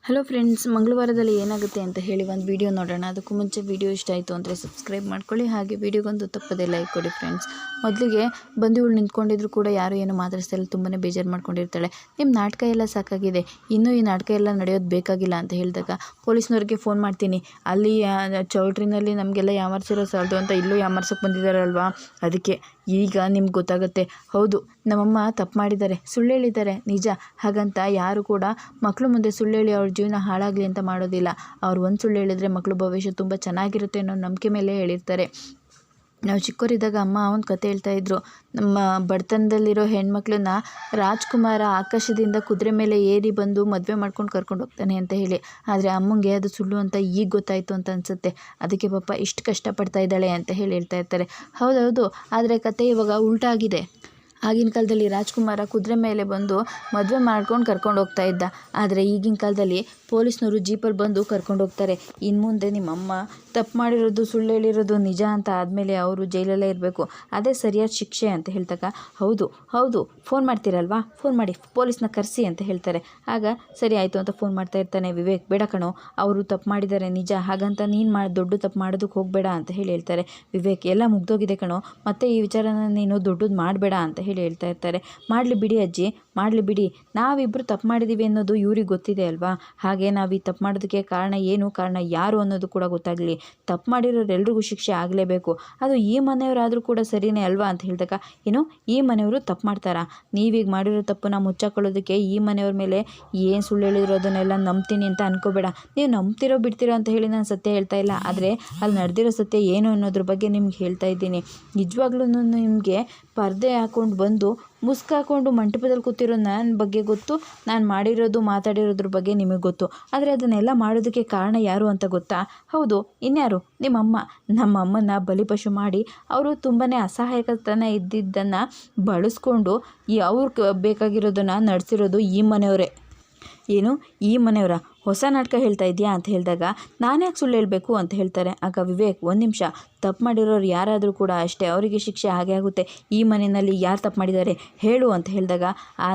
Hello friends, ಮಂಗಳವಾರದಲ್ಲಿ ಏನಾಗುತ್ತೆ ಅಂತ ಹೇಳಿ ಒಂದು ವಿಡಿಯೋ ನೋಡೋಣ. ಅದಕ್ಕೂ ಮುಂಚೆ ವಿಡಿಯೋ ಇಷ್ಟ ಆಯಿತು ಅಂದರೆ ಸಬ್ಸ್ಕ್ರೈಬ್ ಮಾಡ್ಕೊಳ್ಳಿ, ಹಾಗೆ ವಿಡಿಯೋಗೊಂದು ತಪ್ಪದೇ ಲೈಕ್ ಕೊಡಿ ಫ್ರೆಂಡ್ಸ್. ಮೊದಲಿಗೆ ಬಂದಿವಳು ನಿಂತ್ಕೊಂಡಿದ್ರು ಕೂಡ ಯಾರು ಏನು ಮಾತಾಡಿಸ್ತಾ ತುಂಬಾ ಬೇಜಾರು ಮಾಡ್ಕೊಂಡಿರ್ತಾಳೆ. ನಿಮ್ಮ ನಾಟಕ ಎಲ್ಲ ಸಾಕಾಗಿದೆ, ಇನ್ನೂ ಈ ನಾಟಕ ಎಲ್ಲ ನಡೆಯೋದು ಬೇಕಾಗಿಲ್ಲ ಅಂತ ಹೇಳಿದಾಗ ಪೊಲೀಸ್ನವ್ರಿಗೆ ಫೋನ್ ಮಾಡ್ತೀನಿ, ಅಲ್ಲಿ ಚೌಲ್ಟ್ರಿನಲ್ಲಿ ನಮಗೆಲ್ಲ ಯಾಮರ್ಸಿರೋ ಸಾಲದು ಅಂತ ಇಲ್ಲೂ ಯಾಮರ್ಸೋಕ್ಕೆ ಬಂದಿದ್ದಾರಲ್ವಾ, ಅದಕ್ಕೆ ಈಗ ನಿಮ್ಗೆ ಗೊತ್ತಾಗುತ್ತೆ. ಹೌದು, ನಮ್ಮಮ್ಮ ತಪ್ಪು ಮಾಡಿದ್ದಾರೆ, ಸುಳ್ಳು ಹೇಳಿದ್ದಾರೆ ನಿಜ. ಹಾಗಂತ ಯಾರು ಕೂಡ ಮಕ್ಕಳು ಮುಂದೆ ಸುಳ್ಳು ಹೇಳಿ ಅವ್ರ ಜೀವನ ಹಾಳಾಗಲಿ ಅಂತ ಮಾಡೋದಿಲ್ಲ. ಅವ್ರು ಒಂದು ಸುಳ್ಳು ಹೇಳಿದರೆ ಮಕ್ಕಳು ಭವಿಷ್ಯ ತುಂಬ ಚೆನ್ನಾಗಿರುತ್ತೆ ಅನ್ನೋ ನಂಬಿಕೆ ಮೇಲೆ ಹೇಳಿರ್ತಾರೆ. ನಾವು ಚಿಕ್ಕವರಿದ್ದಾಗ ಅಮ್ಮ ಒಂದು ಕತೆ ಹೇಳ್ತಾಯಿದ್ರು. ನಮ್ಮ ಬಡತನದಲ್ಲಿರೋ ಹೆಣ್ಮಕ್ಳನ್ನ ರಾಜ್ಕುಮಾರ ಆಕಾಶದಿಂದ ಕುದುರೆ ಮೇಲೆ ಏರಿ ಬಂದು ಮದುವೆ ಮಾಡ್ಕೊಂಡು ಕರ್ಕೊಂಡು ಹೋಗ್ತಾನೆ ಅಂತ ಹೇಳಿ. ಆದರೆ ಅಮ್ಮಂಗೆ ಅದು ಸುಳ್ಳು ಅಂತ ಈಗ ಗೊತ್ತಾಯಿತು ಅಂತ ಅನಿಸುತ್ತೆ. ಅದಕ್ಕೆ ಪಾಪ ಇಷ್ಟು ಕಷ್ಟಪಡ್ತಾ ಇದ್ದಾಳೆ ಅಂತ ಹೇಳಿ ಹೇಳ್ತಾ ಇರ್ತಾರೆ. ಹೌದೌದು, ಆದರೆ ಕತೆ ಇವಾಗ ಉಲ್ಟಾಗಿದೆ. ಆಗಿನ ಕಾಲದಲ್ಲಿ ರಾಜ್ಕುಮಾರ ಕುದುರೆ ಮೇಲೆ ಬಂದು ಮದುವೆ ಮಾಡ್ಕೊಂಡು ಕರ್ಕೊಂಡು ಹೋಗ್ತಾ ಇದ್ದ. ಆದರೆ ಈಗಿನ ಕಾಲದಲ್ಲಿ ಪೊಲೀಸ್ನವರು ಜೀಪಲ್ಲಿ ಬಂದು ಕರ್ಕೊಂಡು ಹೋಗ್ತಾರೆ. ಇನ್ನು ಮುಂದೆ ನಿಮ್ಮಮ್ಮ ತಪ್ಪು ಮಾಡಿರೋದು, ಸುಳ್ಳು ಹೇಳಿರೋದು ನಿಜ ಅಂತ ಆದಮೇಲೆ ಅವರು ಜೈಲಲ್ಲೇ ಇರಬೇಕು, ಅದೇ ಸರಿಯಾದ ಶಿಕ್ಷೆ ಅಂತ ಹೇಳ್ದಾಗ, ಹೌದು ಹೌದು ಫೋನ್ ಮಾಡ್ತೀರಲ್ವಾ, ಫೋನ್ ಮಾಡಿ ಪೊಲೀಸ್ನ ಕರೆಸಿ ಅಂತ ಹೇಳ್ತಾರೆ. ಆಗ ಸರಿ ಆಯಿತು ಅಂತ ಫೋನ್ ಮಾಡ್ತಾ ಇರ್ತಾನೆ ವಿವೇಕ್. ಬೇಡ ಕಣೋ, ಅವರು ತಪ್ಪು ಮಾಡಿದ್ದಾರೆ ನಿಜ, ಹಾಗಂತ ನೀನು ದೊಡ್ಡ ತಪ್ಪು ಮಾಡೋದಕ್ಕೆ ಹೋಗಬೇಡ ಅಂತ ಹೇಳಿ ಹೇಳ್ತಾರೆ. ವಿವೇಕ್, ಎಲ್ಲ ಮುಗ್ದೋಗಿದೆ ಕಣೋ, ಮತ್ತೆ ಈ ವಿಚಾರನ ನೀನು ದೊಡ್ಡದು ಮಾಡಬೇಡ ಅಂತ ಹೇಳಿ ಹೇಳ್ತಾ ಇರ್ತಾರೆ. ಮಾಡಲಿ ಬಿಡಿ ಅಜ್ಜಿ, ಮಾಡಲಿ ಬಿಡಿ, ನಾವಿಬ್ಬರು ತಪ್ಪು ಮಾಡಿದ್ದೀವಿ ಅನ್ನೋದು ಇವ್ರಿಗೆ ಗೊತ್ತಿದೆ ಅಲ್ವಾ, ಹಾಗೆ ನಾವು ಈ ತಪ್ಪು ಮಾಡೋದಕ್ಕೆ ಕಾರಣ ಏನು, ಕಾರಣ ಯಾರು ಅನ್ನೋದು ಕೂಡ ಗೊತ್ತಾಗಲಿ. ತಪ್ಪು ಮಾಡಿರೋರೆಲ್ರಿಗೂ ಶಿಕ್ಷೆ ಆಗಲೇಬೇಕು, ಅದು ಈ ಮನೆಯವರಾದರೂ ಕೂಡ ಸರಿಯೇ ಅಲ್ವಾ ಅಂತ ಹೇಳಿದಾಗ, ಏನು ಈ ಮನೆಯವರು ತಪ್ಪು ಮಾಡ್ತಾರಾ, ನೀವೀಗ ಮಾಡಿರೋ ತಪ್ಪನ್ನ ಮುಚ್ಚಾಕೊಳ್ಳೋದಕ್ಕೆ ಈ ಮನೆಯವ್ರ ಮೇಲೆ ಏನು ಸುಳ್ಳು ಹೇಳಿದ್ರು ಅದನ್ನೆಲ್ಲ ನಂಬ್ತೀನಿ ಅಂತ ಅನ್ಕೋಬೇಡ. ನೀವು ನಂಬ್ತಿರೋ ಬಿಡ್ತಿರೋ ಅಂತ ಹೇಳಿ ನಾನು ಸತ್ಯ ಹೇಳ್ತಾ ಇಲ್ಲ, ಆದರೆ ಅಲ್ಲಿ ನಡೆದಿರೋ ಸತ್ಯ ಏನು ಅನ್ನೋದ್ರ ಬಗ್ಗೆ ನಿಮ್ಗೆ ಹೇಳ್ತಾ ಇದ್ದೀನಿ. ನಿಜವಾಗ್ಲೂ ನಿಮಗೆ ಪರ್ದೆ ಹಾಕ್ಕೊಂಡು ಬಂದು ಮುಸ್ಕಾಕೊಂಡು ಮಂಟಪದಲ್ಲಿ ಕೂತಿರೋ ನನ್ನ ಬಗ್ಗೆ ಗೊತ್ತು, ನಾನು ಮಾಡಿರೋದು ಮಾತಾಡಿರೋದ್ರ ಬಗ್ಗೆ ನಿಮಗೆ ಗೊತ್ತು, ಆದರೆ ಅದನ್ನೆಲ್ಲ ಮಾಡೋದಕ್ಕೆ ಕಾರಣ ಯಾರು ಅಂತ ಗೊತ್ತಾ? ಹೌದು, ಇನ್ಯಾರು, ನಿಮ್ಮಮ್ಮ. ನಮ್ಮ ಅಮ್ಮನ ಬಲಿಪಶು ಮಾಡಿ ಅವರು ತುಂಬಾ ಅಸಹಾಯಕತನ ಇದ್ದಿದ್ದನ್ನು ಬಳಸ್ಕೊಂಡು ಅವ್ರಿಗೆ ಬೇಕಾಗಿರೋದನ್ನು ನಡೆಸಿರೋದು ಈ ಮನೆಯವರೇ. ಏನು, ಈ ಮನೆಯವರ ಹೊಸ ನಾಟಕ ಹೇಳ್ತಾ ಇದೆಯಾ ಅಂತ ಹೇಳಿದಾಗ, ನಾನು ಯಾಕೆ ಸುಳ್ಳು ಹೇಳಬೇಕು ಅಂತ ಹೇಳ್ತಾರೆ. ಆಗ ವಿವೇಕ್, ಒಂದು ನಿಮಿಷ, ತಪ್ಪು ಮಾಡಿರೋರು ಯಾರಾದರೂ ಕೂಡ ಅಷ್ಟೇ, ಅವರಿಗೆ ಶಿಕ್ಷೆ ಹಾಗೆ ಆಗುತ್ತೆ. ಈ ಮನೆಯಲ್ಲಿ ಯಾರು ತಪ್ಪು ಮಾಡಿದ್ದಾರೆ ಹೇಳು ಅಂತ ಹೇಳಿದಾಗ,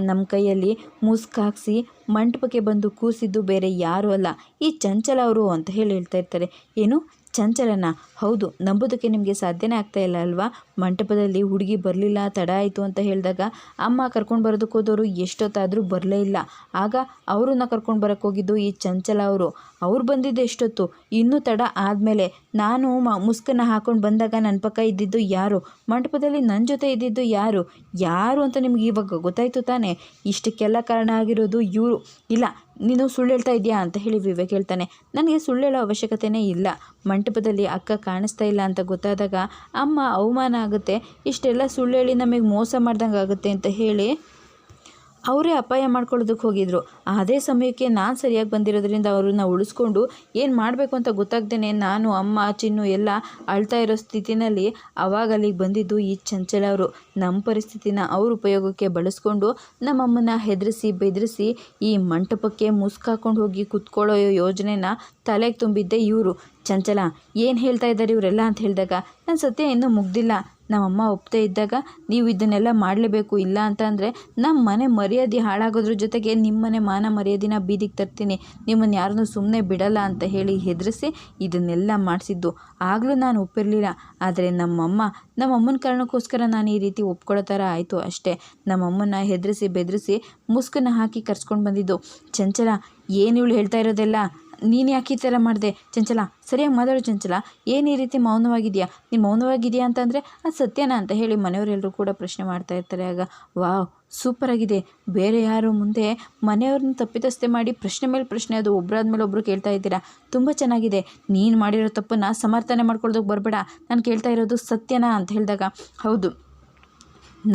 ನಮ್ಮ ಕೈಯಲ್ಲಿ ಮುಸ್ಕಾಕ್ಸಿ ಮಂಟಪಕ್ಕೆ ಬಂದು ಕೂರಿಸಿದ್ದು ಬೇರೆ ಯಾರೂ ಅಲ್ಲ, ಈ ಚಂಚಲ ಅವರು ಅಂತ ಹೇಳಿ ಹೇಳ್ತಾ ಇರ್ತಾರೆ. ಏನು, ಚಂಚಲನ? ಹೌದು, ನಂಬೋದಕ್ಕೆ ನಿಮಗೆ ಸಾಧ್ಯನೇ ಆಗ್ತಾ ಇಲ್ಲ ಅಲ್ವಾ. ಮಂಟಪದಲ್ಲಿ ಹುಡುಗಿ ಬರಲಿಲ್ಲ, ತಡ ಆಯಿತು ಅಂತ ಹೇಳಿದಾಗ ಅಮ್ಮ ಕರ್ಕೊಂಡು ಬರೋದಕ್ಕೆ ಹೋದವರು ಎಷ್ಟೊತ್ತಾದರೂ ಬರಲೇ ಇಲ್ಲ. ಆಗ ಅವ್ರನ್ನ ಕರ್ಕೊಂಡು ಬರೋಕ್ಕೆ ಹೋಗಿದ್ದು ಈ ಚಂಚಲ ಅವರು. ಅವ್ರು ಬಂದಿದ್ದು ಎಷ್ಟೊತ್ತು, ಇನ್ನೂ ತಡ ಆದಮೇಲೆ. ನಾನು ಮುಸ್ಕನ್ನು ಹಾಕ್ಕೊಂಡು ಬಂದಾಗ ನನ್ನ ಪಕ್ಕ ಇದ್ದಿದ್ದು ಯಾರು, ಮಂಟಪದಲ್ಲಿ ನನ್ನ ಜೊತೆ ಇದ್ದಿದ್ದು ಯಾರು ಯಾರು ಅಂತ ನಿಮ್ಗೆ ಇವಾಗ ಗೊತ್ತಾಯಿತು ತಾನೇ. ಇಷ್ಟಕ್ಕೆಲ್ಲ ಕಾರಣ ಆಗಿರೋದು ಇವರು. ಇಲ್ಲ, ನೀನು ಸುಳ್ಳು ಹೇಳ್ತಾ ಇದೆಯಾ ಅಂತ ಹೇಳಿ ವಿವೇಕ್ ಹೇಳ್ತಾನೆ. ನನಗೆ ಸುಳ್ಳು ಹೇಳೋ ಅವಶ್ಯಕತೆಯೇ ಇಲ್ಲ, ಮಂಟಪದಲ್ಲಿ ಅಕ್ಕ ಕಾಣಿಸ್ತಾ ಇಲ್ಲ ಅಂತ ಗೊತ್ತಾದಾಗ ಅಮ್ಮ ಅವಮಾನ ಆಗುತ್ತೆ, ಇಷ್ಟೆಲ್ಲ ಸುಳ್ಳು ಹೇಳಿ ನಮಗೆ ಮೋಸ ಮಾಡ್ದಂಗೆ ಆಗುತ್ತೆ ಅಂತ ಹೇಳಿ ಅವರೇ ಅಪಾಯ ಮಾಡ್ಕೊಳ್ಳೋದಕ್ಕೆ ಹೋಗಿದ್ರು. ಅದೇ ಸಮಯಕ್ಕೆ ನಾನು ಸರಿಯಾಗಿ ಬಂದಿರೋದ್ರಿಂದ ಅವ್ರನ್ನ ಉಳಿಸ್ಕೊಂಡು ಏನು ಮಾಡಬೇಕು ಅಂತ ಗೊತ್ತಾಗ್ದೇ ನಾನು, ಅಮ್ಮ, ಚಿನ್ನು ಎಲ್ಲ ಅಳ್ತಾ ಇರೋ ಸ್ಥಿತಿನಲ್ಲಿ ಅವಾಗ ಅಲ್ಲಿಗೆ ಬಂದಿದ್ದು ಈ ಚಂಚಲ ಅವರು. ನಮ್ಮ ಪರಿಸ್ಥಿತಿನ ಅವ್ರ ಉಪಯೋಗಕ್ಕೆ ಬಳಸ್ಕೊಂಡು ನಮ್ಮಮ್ಮನ ಹೆದರಿಸಿ ಬೆದರಿಸಿ ಈ ಮಂಟಪಕ್ಕೆ ಮುಸ್ಕಾಕೊಂಡು ಹೋಗಿ ಕುತ್ಕೊಳ್ಳೋ ಯೋಜನೆನ ತಲೆಗೆ ತುಂಬಿದ್ದೆ ಇವರು. ಚಂಚಲ, ಏನು ಹೇಳ್ತಾ ಇದ್ದಾರೆ ಇವರೆಲ್ಲ ಅಂತ ಹೇಳಿದಾಗ, ನನ್ನ ಸತ್ಯ ಇನ್ನೂ ಮುಗ್ದಿಲ್ಲ, ನಮ್ಮಮ್ಮ ಒಪ್ತಾ ಇದ್ದಾಗ ನೀವು ಇದನ್ನೆಲ್ಲ ಮಾಡಲೇಬೇಕು, ಇಲ್ಲ ಅಂತ ಅಂದರೆ ನಮ್ಮ ಮನೆ ಮರ್ಯಾದೆ ಹಾಳಾಗೋದ್ರ ಜೊತೆಗೆ ನಿಮ್ಮನೆ ಮಾನ ಮರ್ಯಾದಿನ ಬೀದಿಗೆ ತರ್ತೀನಿ, ನಿಮ್ಮನ್ನು ಯಾರನ್ನೂ ಸುಮ್ಮನೆ ಬಿಡಲ್ಲ ಅಂತ ಹೇಳಿ ಹೆದರಿಸಿ ಇದನ್ನೆಲ್ಲ ಮಾಡಿಸಿದ್ದು. ಆಗಲೂ ನಾನು ಒಪ್ಪಿರಲಿಲ್ಲ, ಆದರೆ ನಮ್ಮಮ್ಮನ ಕಾರಣಕ್ಕೋಸ್ಕರ ನಾನು ಈ ರೀತಿ ಒಪ್ಕೊಳ್ಳೋ ಥರ ಆಯಿತು ಅಷ್ಟೇ. ನಮ್ಮಮ್ಮನ ಹೆದರಿಸಿ ಬೆದರಿಸಿ ಮುಸ್ಕನ್ನು ಹಾಕಿ ಕರ್ಸ್ಕೊಂಡು ಬಂದಿದ್ದು. ಚಂಚಲ, ಏನು ಇವಳು ಹೇಳ್ತಾ ಇರೋದೆಲ್ಲ, ನೀನು ಯಾಕೆ ಈ ಥರ ಮಾಡಿದೆ ಚಂಚಲ, ಸರಿಯಾಗಿ ಮಾತಾಡು ಚಂಚಲ, ಏನು ಈ ರೀತಿ ಮೌನವಾಗಿದೆಯಾ, ನೀನು ಮೌನವಾಗಿದೆಯಾ ಅಂತಂದರೆ ಅದು ಸತ್ಯನಾ ಅಂತ ಹೇಳಿ ಮನೆಯವರೆಲ್ಲರೂ ಕೂಡ ಪ್ರಶ್ನೆ ಮಾಡ್ತಾ ಇರ್ತಾರೆ. ಆಗ ವಾವ್, ಸೂಪರಾಗಿದೆ, ಬೇರೆ ಯಾರು ಮುಂದೆ ಮನೆಯವ್ರನ್ನ ತಪ್ಪಿತಸ್ಥೆ ಮಾಡಿ ಪ್ರಶ್ನೆ ಮೇಲೆ ಪ್ರಶ್ನೆ ಅದು ಒಬ್ಬರಾದ್ಮೇಲೆ ಒಬ್ಬರು ಕೇಳ್ತಾ ಇದ್ದೀರಾ, ತುಂಬ ಚೆನ್ನಾಗಿದೆ. ನೀನು ಮಾಡಿರೋ ತಪ್ಪನ್ನು ಸಮರ್ಥನೆ ಮಾಡ್ಕೊಳ್ಳೋದಕ್ಕೆ ಬರಬೇಡ, ನಾನು ಕೇಳ್ತಾ ಇರೋದು ಸತ್ಯನಾ ಅಂತ ಹೇಳಿದಾಗ, ಹೌದು,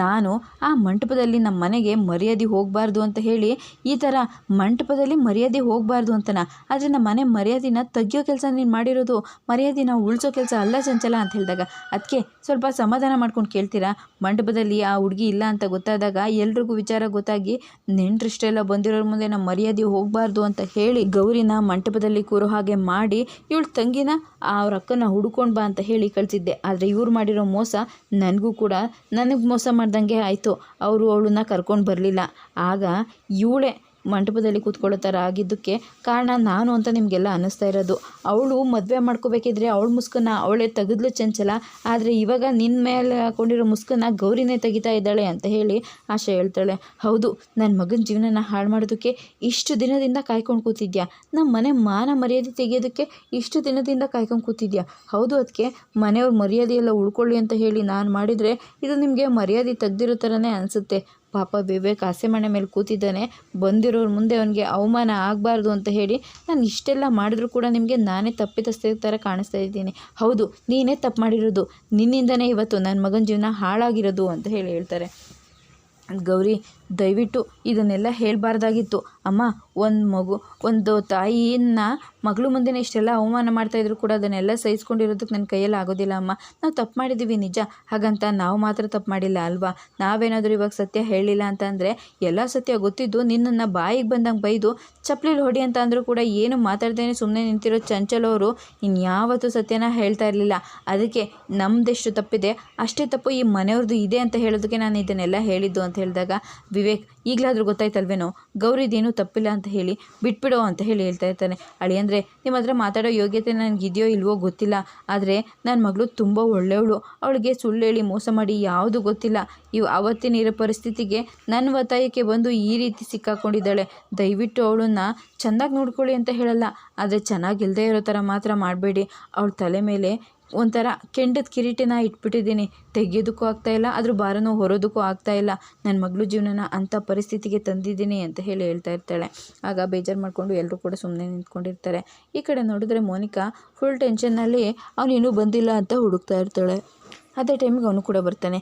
ನಾನು ಆ ಮಂಟಪದಲ್ಲಿ ನಮ್ಮ ಮನೆಗೆ ಮರ್ಯಾದೆ ಹೋಗಬಾರ್ದು ಅಂತ ಹೇಳಿ ಈ ಥರ ಮಂಟಪದಲ್ಲಿ ಮರ್ಯಾದೆ ಹೋಗಬಾರ್ದು ಅಂತನ, ಆದರೆ ನಮ್ಮ ಮನೆ ಮರ್ಯಾದೆನ ತೆಗಿಯೋ ಕೆಲಸ ನೀನು ಮಾಡಿರೋದು, ಮರ್ಯಾದೆನ ಉಳಿಸೋ ಕೆಲಸ ಅಲ್ಲ ಚಂಚಲ ಅಂತ ಹೇಳಿದಾಗ, ಅದಕ್ಕೆ ಸ್ವಲ್ಪ ಸಮಾಧಾನ ಮಾಡ್ಕೊಂಡು ಕೇಳ್ತೀರಾ. ಮಂಟಪದಲ್ಲಿ ಆ ಹುಡುಗಿ ಇಲ್ಲ ಅಂತ ಗೊತ್ತಾದಾಗ ಎಲ್ರಿಗೂ ವಿಚಾರ ಗೊತ್ತಾಗಿ ನೆಂಟ್ರಿಷ್ಟೆಲ್ಲ ಬಂದಿರೋರ ಮುಂದೆ ನಮ್ಮ ಮರ್ಯಾದೆ ಹೋಗಬಾರ್ದು ಅಂತ ಹೇಳಿ ಗೌರಿನ ಮಂಟಪದಲ್ಲಿ ಕೂರೋ ಹಾಗೆ ಮಾಡಿ ಇವಳು ತಂಗಿನ ಅವ್ರ ಅಕ್ಕನ ಹುಡ್ಕೊಂಡು ಬಾ ಅಂತ ಹೇಳಿ ಕಳಿಸಿದ್ದೆ. ಆದರೆ ಇವ್ರು ಮಾಡಿರೋ ಮೋಸ ನನಗೆ ಮೋಸ ಮಾಡ್ದಂಗೆ ಆಯಿತು. ಅವರು ಅವಳನ್ನ ಕರ್ಕೊಂಡು ಬರಲಿಲ್ಲ. ಆಗ ಇವಳೇ ಮಂಟಪದಲ್ಲಿ ಕೂತ್ಕೊಳ್ಳೋ ಥರ ಆಗಿದ್ದಕ್ಕೆ ಕಾರಣ ನಾನು ಅಂತ ನಿಮಗೆಲ್ಲ ಅನ್ನಿಸ್ತಾ ಇರೋದು. ಅವಳು ಮದುವೆ ಮಾಡ್ಕೋಬೇಕಿದ್ರೆ ಅವಳ ಮುಸ್ಕನ್ನ ಅವಳೇ ತೆಗೆದ್ಲು ಚಂಚಲ, ಆದರೆ ಇವಾಗ ನಿನ್ನ ಮೇಲೆ ಹಾಕೊಂಡಿರೋ ಮುಸ್ಕನ್ನ ಗೌರಿನೇ ತೆಗಿತಾ ಇದ್ದಾಳೆ ಅಂತ ಹೇಳಿ ಆಶಾ ಹೇಳ್ತಾಳೆ. ಹೌದು, ನನ್ನ ಮಗನ ಜೀವನನ ಹಾಳು ಮಾಡೋದಕ್ಕೆ ಇಷ್ಟು ದಿನದಿಂದ ಕಾಯ್ಕೊಂಡು ಕೂತಿದ್ಯಾ, ನಮ್ಮ ಮನೆ ಮಾನ ಮರ್ಯಾದೆ ತೆಗೆಯೋದಕ್ಕೆ ಇಷ್ಟು ದಿನದಿಂದ ಕಾಯ್ಕೊಂಡು ಕೂತಿದ್ಯಾ. ಹೌದು, ಅದಕ್ಕೆ ಮನೆಯವ್ರ ಮರ್ಯಾದೆ ಎಲ್ಲ ಉಳ್ಕೊಳ್ಳಿ ಅಂತ ಹೇಳಿ ನಾನು ಮಾಡಿದರೆ ಇದು ನಿಮಗೆ ಮರ್ಯಾದೆ ತೆಗ್ದಿರೋ ಥರನೇ ಅನಿಸುತ್ತೆ. ಪಾಪ ವಿವೇಕ್ ಆಸೆ ಮನೆ ಮೇಲೆ ಕೂತಿದ್ದಾನೆ, ಬಂದಿರೋರ ಮುಂದೆ ಅವನಿಗೆ ಅವಮಾನ ಆಗಬಾರ್ದು ಅಂತ ಹೇಳಿ ನಾನು ಇಷ್ಟೆಲ್ಲ ಮಾಡಿದ್ರೂ ಕೂಡ ನಿಮಗೆ ನಾನೇ ತಪ್ಪಿತಸ್ಥರ ಥರ ಕಾಣಿಸ್ತಾ ಇದ್ದೀನಿ. ಹೌದು, ನೀನೇ ತಪ್ಪು ಮಾಡಿರೋದು, ನಿನ್ನಿಂದನೇ ಇವತ್ತು ನನ್ನ ಮಗನ ಜೀವನ ಹಾಳಾಗಿರೋದು ಅಂತ ಹೇಳ್ತಾರೆ. ಗೌರಿ, ದಯವಿಟ್ಟು ಇದನ್ನೆಲ್ಲ ಹೇಳಬಾರ್ದಾಗಿತ್ತು ಅಮ್ಮ. ಒಂದು ತಾಯಿಯನ್ನ ಮಗಳು ಮುಂದೆನೇ ಇಷ್ಟೆಲ್ಲ ಅವಮಾನ ಮಾಡ್ತಾಯಿದ್ರು ಕೂಡ ಅದನ್ನೆಲ್ಲ ಸಹಿಸ್ಕೊಂಡಿರೋದಕ್ಕೆ ನನ್ನ ಕೈಯಲ್ಲಿ ಆಗೋದಿಲ್ಲ ಅಮ್ಮ. ನಾವು ತಪ್ಪು ಮಾಡಿದ್ದೀವಿ ನಿಜ, ಹಾಗಂತ ನಾವು ಮಾತ್ರ ತಪ್ಪು ಮಾಡಿಲ್ಲ ಅಲ್ವಾ. ನಾವೇನಾದರೂ ಇವಾಗ ಸತ್ಯ ಹೇಳಿಲ್ಲ ಅಂತಂದರೆ ಎಲ್ಲ ಸತ್ಯ ಗೊತ್ತಿದ್ದು ನಿನ್ನನ್ನು ಬಾಯಿಗೆ ಬಂದಂಗೆ ಬೈದು ಚಪ್ಪಲಿಲಿ ಹೊಡಿ ಅಂತ ಅಂದರೂ ಕೂಡ ಏನು ಮಾತಾಡ್ದೇನೆ ಸುಮ್ಮನೆ ನಿಂತಿರೋ ಚಂಚಲವರು ಇನ್ಯಾವತ್ತೂ ಸತ್ಯನ ಹೇಳ್ತಾ ಇರಲಿಲ್ಲ. ಅದಕ್ಕೆ ನಮ್ಮದೆಷ್ಟು ತಪ್ಪಿದೆ ಅಷ್ಟೇ ತಪ್ಪು ಈ ಮನೆಯವ್ರದ್ದು ಇದೆ ಅಂತ ಹೇಳೋದಕ್ಕೆ ನಾನು ಇದನ್ನೆಲ್ಲ ಹೇಳಿದ್ದು ಅಂತ ಹೇಳಿದಾಗ, ವಿವೇಕ್ ಈಗಲಾದರೂ ಗೊತ್ತಾಯ್ತಲ್ವೇನೋ ಗೌರಿದೇನೂ ತಪ್ಪಿಲ್ಲ ಅಂತ ಹೇಳಿ ಬಿಟ್ಬಿಡೋ ಅಂತ ಹೇಳ್ತಾ ಇರ್ತಾನೆ. ಅಳಿಯಂದರೆ ನಿಮ್ಮ ಹತ್ರ ಮಾತಾಡೋ ಯೋಗ್ಯತೆ ನನಗಿದೆಯೋ ಇಲ್ವೋ ಗೊತ್ತಿಲ್ಲ, ಆದರೆ ನನ್ನ ಮಗಳು ತುಂಬ ಒಳ್ಳೆಯವಳು. ಅವಳಿಗೆ ಸುಳ್ಳು ಹೇಳಿ ಮೋಸ ಮಾಡಿ ಯಾವುದು ಗೊತ್ತಿಲ್ಲ. ಅವತ್ತಿನ ಇರೋ ಪರಿಸ್ಥಿತಿಗೆ ನನ್ನ ಒತ್ತಾಯಕ್ಕೆ ಬಂದು ಈ ರೀತಿ ಸಿಕ್ಕಾಕೊಂಡಿದ್ದಾಳೆ. ದಯವಿಟ್ಟು ಅವಳನ್ನು ಚೆನ್ನಾಗಿ ನೋಡ್ಕೊಳ್ಳಿ ಅಂತ ಹೇಳಲ್ಲ, ಆದರೆ ಚೆನ್ನಾಗಿಲ್ಲದೆ ಇರೋ ಥರ ಮಾತ್ರ ಮಾಡಬೇಡಿ. ಅವಳ ತಲೆ ಮೇಲೆ ಒಂಥರ ಕೆಂಡದ ಕಿರೀಟಿನ ಇಟ್ಬಿಟ್ಟಿದ್ದೀನಿ, ತೆಗೆಯೋದಕ್ಕೂ ಆಗ್ತಾಯಿಲ್ಲ, ಅದ್ರ ಭಾರನೂ ಹೊರೋದಕ್ಕೂ ಆಗ್ತಾಯಿಲ್ಲ. ನನ್ನ ಮಗಳು ಜೀವನನ ಅಂಥ ಪರಿಸ್ಥಿತಿಗೆ ತಂದಿದ್ದೀನಿ ಅಂತ ಹೇಳ್ತಾ ಇರ್ತಾಳೆ. ಆಗ ಬೇಜಾರು ಮಾಡಿಕೊಂಡು ಎಲ್ಲರೂ ಕೂಡ ಸುಮ್ಮನೆ ನಿಂತ್ಕೊಂಡಿರ್ತಾರೆ. ಈ ಕಡೆ ನೋಡಿದ್ರೆ ಮೋನಿಕಾ ಫುಲ್ ಟೆನ್ಷನ್ನಲ್ಲಿ ಅವನಿನ್ನೂ ಬಂದಿಲ್ಲ ಅಂತ ಹುಡುಕ್ತಾ ಇರ್ತಾಳೆ. ಅದೇ ಟೈಮಿಗೆ ಅವನು ಕೂಡ ಬರ್ತಾನೆ.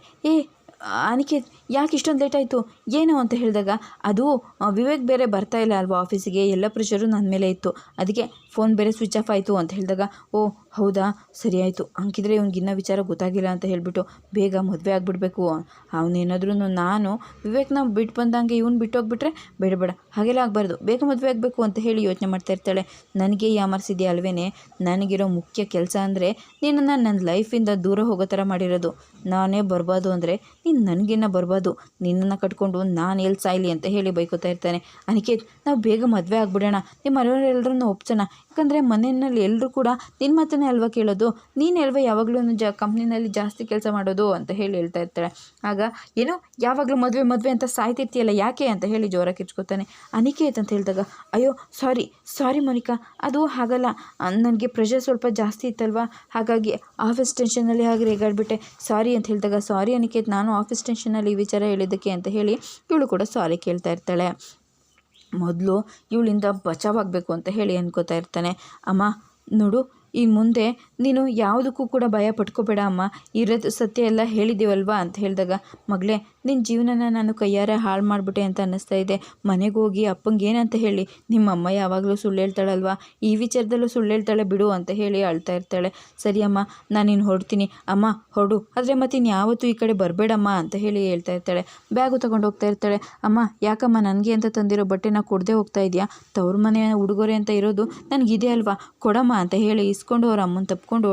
ಅನಿಕೇತ್, ಯಾಕೆ ಇಷ್ಟೊಂದು ಲೇಟ್ ಆಯಿತು ಏನು ಅಂತ ಹೇಳಿದಾಗ, ಅದು ವಿವೇಕ್ ಬೇರೆ ಬರ್ತಾಯಿಲ್ಲ ಅಲ್ವಾ ಆಫೀಸಿಗೆ, ಎಲ್ಲ ಪ್ರೆಷರು ನನ್ನ ಮೇಲೆ ಇತ್ತು, ಅದಕ್ಕೆ ಫೋನ್ ಬೇರೆ ಸ್ವಿಚ್ ಆಫ್ ಆಯಿತು ಅಂತ ಹೇಳಿದಾಗ, ಓ ಹೌದಾ ಸರಿ ಆಯಿತು, ಹಂಗಿದ್ರೆ ಇವ್ನಿಗಿನ್ನ ವಿಚಾರ ಗೊತ್ತಾಗಿಲ್ಲ ಅಂತ ಹೇಳಿಬಿಟ್ಟು ಬೇಗ ಮದುವೆ ಆಗಿಬಿಡ್ಬೇಕು. ಅವನೇನಾದ್ರೂ ನಾನು ವಿವೇಕ್ನ ಬಿಟ್ಟು ಬಂದಂಗೆ ಇವ್ನು ಬಿಟ್ಟೋಗ್ಬಿಟ್ರೆ ಬೇಡ ಹಾಗೆಲ್ಲ ಆಗಬಾರ್ದು, ಬೇಗ ಮದುವೆ ಆಗಬೇಕು ಅಂತ ಹೇಳಿ ಯೋಚನೆ ಮಾಡ್ತಾ ಇರ್ತಾಳೆ. ನನಗೆ ಯಾಮರ್ಸಿದೆಯಾ ಅಲ್ವೇನೆ, ನನಗಿರೋ ಮುಖ್ಯ ಕೆಲಸ ಅಂದರೆ ನಿನ್ನನ್ನು ನನ್ನ ಲೈಫಿಂದ ದೂರ ಹೋಗೋ ಥರ ಮಾಡಿರೋದು. ನಾನೇ ಬರ್ಬಾದು ಅಂದರೆ ನೀನು ನನಗಿನ್ನ ಬರ್ಬಾದು, ನಿನ್ನನ್ನು ಕಟ್ಕೊಂಡು ನಾನು ಎಲ್ಲಿ ಸಾಯ್ಲಿ ಅಂತ ಹೇಳಿ ಬೈಕೋತಾ ಇರ್ತಾನೆ. ಅನಿಕೇತ್, ನಾವು ಬೇಗ ಮದುವೆ ಆಗ್ಬಿಡೋಣ, ನಿಮ್ಮ ಮನೆಯವರೆಲ್ಲರನ್ನು ಒಪ್ಸೋಣ, ಯಾಕಂದರೆ ಮನೆಯಲ್ಲಿ ಎಲ್ಲರೂ ಕೂಡ ನಿನ್ನ ಮಾತನ್ನೇ ಅಲ್ವಾ ಕೇಳೋದು, ನೀನು ಅಲ್ವಾ ಯಾವಾಗಲೂ ಕಂಪ್ನಿನಲ್ಲಿ ಜಾಸ್ತಿ ಕೆಲಸ ಮಾಡೋದು ಅಂತ ಹೇಳ್ತಾ ಇರ್ತಾಳೆ. ಆಗ ಏನೋ ಯಾವಾಗಲೂ ಮದುವೆ ಅಂತ ಸಾಯ್ತಿರ್ತೀಯಲ್ಲ ಯಾಕೆ ಅಂತ ಹೇಳಿ ಜೋರಾಗಿ ಕಿರ್ಚ್ಕೊತಾನೆ. ಅನಿಕೇತ್ ಅಂತ ಹೇಳಿದಾಗ, ಅಯ್ಯೋ ಸಾರಿ ಮೋನಿಕಾ, ಅದು ಹಾಗಲ್ಲ, ನನಗೆ ಪ್ರೆಷರ್ ಸ್ವಲ್ಪ ಜಾಸ್ತಿ ಇತ್ತಲ್ವಾ, ಹಾಗಾಗಿ ಆಫೀಸ್ ಟೆನ್ಷನಲ್ಲಿ ಹಾಗೆ ರೇಗಾಡ್ಬಿಟ್ಟೆ, ಸಾರಿ ಅಂತ ಹೇಳಿದಾಗ, ಸಾರಿ ಅನಿಕೇತ್, ನಾನು ಆಫೀಸ್ ಟೆನ್ಷನಲ್ಲಿ ಈ ವಿಚಾರ ಹೇಳಿದ್ದಕ್ಕೆ ಅಂತ ಹೇಳಿ ಇವಳು ಕೂಡ ಸಾರಿ ಕೇಳ್ತಾ ಇರ್ತಾಳೆ. ಮೊದಲು ಇವಳಿಂದ ಬಚಾವಾಗಬೇಕು ಅಂತ ಹೇಳಿ ಅನ್ಕೋತಾ ಇರ್ತಾನೆ. ಅಮ್ಮ ನೋಡು, ಈ ಮುಂದೆ ನೀನು ಯಾವುದಕ್ಕೂ ಕೂಡ ಭಯ ಪಟ್ಕೋಬೇಡ ಅಮ್ಮ, ಇರೋದು ಸತ್ಯ ಎಲ್ಲ ಹೇಳಿದ್ದೀವಲ್ವಾ ಅಂತ ಹೇಳಿದಾಗ, ಮಗಳೇ ನಿನ್ನ ಜೀವನನ ನಾನು ಕೈಯಾರೆ ಹಾಳು ಮಾಡಿಬಿಟ್ಟೆ ಅಂತ ಅನ್ನಿಸ್ತಾ ಇದೆ, ಮನೆಗೆ ಹೋಗಿ ಅಪ್ಪಂಗೆ ಏನಂತ ಹೇಳಿ, ನಿಮ್ಮಮ್ಮ ಯಾವಾಗಲೂ ಸುಳ್ಳು ಹೇಳ್ತಾಳಲ್ವಾ, ಈ ವಿಚಾರದಲ್ಲೂ ಸುಳ್ಳು ಹೇಳ್ತಾಳೆ ಬಿಡು ಅಂತ ಹೇಳಿ ಅಳ್ತಾ ಇರ್ತಾಳೆ. ಸರಿ ಅಮ್ಮ, ನಾನಿನ್ನು ಹೊರಡ್ತೀನಿ, ಅಮ್ಮ ಹೊರಡು, ಆದರೆ ಮತ್ತೆ ಇನ್ಯಾವತ್ತೂ ಈ ಕಡೆ ಬರಬೇಡಮ್ಮ ಅಂತ ಹೇಳಿ ಹೇಳ್ತಾ ಇರ್ತಾಳೆ. ಬ್ಯಾಗು ತೊಗೊಂಡು ಹೋಗ್ತಾ ಇರ್ತಾಳೆ. ಅಮ್ಮ ಯಾಕಮ್ಮ ನನಗೆ ಅಂತ ತಂದಿರೋ ಬಟ್ಟೆನ ಕೊಡದೆ ಹೋಗ್ತಾ ಇದೆಯಾ, ತವ್ರ ಮನೆ ಉಡುಗೊರೆ ಅಂತ ಇರೋದು ನನಗಿದೆ ಅಲ್ವಾ, ಕೊಡಮ್ಮ ಅಂತ ಹೇಳಿ ಇಸ್ಕೊಂಡು ಅವ್ರ ಅಮ್ಮನ ತಪ್ಕೊಂಡು